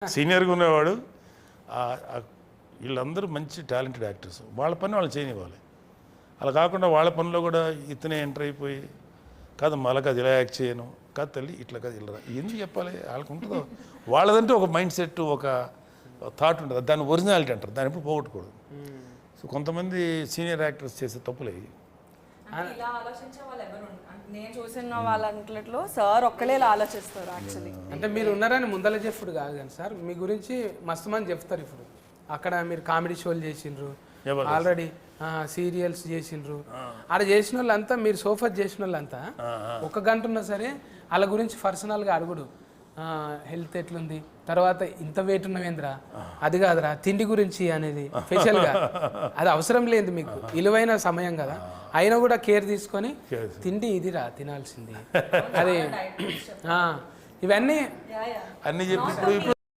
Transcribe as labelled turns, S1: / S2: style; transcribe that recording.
S1: సీనియర్గా ఉన్నవాడు వీళ్ళందరూ మంచి టాలెంటెడ్ యాక్టర్స్, వాళ్ళ పని వాళ్ళు చేయనివ్వాలి. అలా కాకుండా వాళ్ళ పనిలో కూడా ఇతనే ఎంటర్ అయిపోయి కాదమ్మా అలా కాదు ఇలా యాక్ట్ చేయను కాదు తల్లి ఇట్లా కాదు ఇలా ఎందుకు చెప్పాలి వాళ్ళకు ఉంటుందో. వాళ్ళదంటే ఒక మైండ్ సెట్ ఒక థాట్ ఉంటుంది, దాన్ని ఒరిజినాలిటీ అంటారు, దాన్ని ఎప్పుడు పోగొట్టకూడదు. సో కొంతమంది సీనియర్ యాక్టర్స్ చేసే తప్పులే.
S2: నేను చూసిన వాళ్ళంట్లో సార్ ఒక్కలే ఇలా ఆలోచిస్తారు యాక్చువల్లీ.
S3: అంటే మీరు ఉన్నారని ముందల చెప్పుడు కాదు కానీ సార్ మీ గురించి మస్తు మంది చెప్తారు. ఇప్పుడు అక్కడ మీరు కామెడీ షోలు చేసిండ్రు, ఆల్రెడీ సీరియల్స్ చేసిండ్రు, ఆడ చేసిన వాళ్ళంతా మీరు సోఫా చేసిన వాళ్ళంతా 1 గంట ఉన్నా సరే వాళ్ళ గురించి పర్సనల్గా అడుగుడు. హెల్త్ ఎట్లుంది, తర్వాత ఇంత వెయిట్ ఉన్నవేంద్రా, అది కాదురా తిండి గురించి అనేది స్పెషల్గా. అది అవసరం లేదు మీకు, విలువైన సమయం కదా, అయినా కూడా కేర్ తీసుకొని తిండి ఇదిరా తినాల్సింది అది ఇవన్నీ
S1: అన్నీ చెప్పి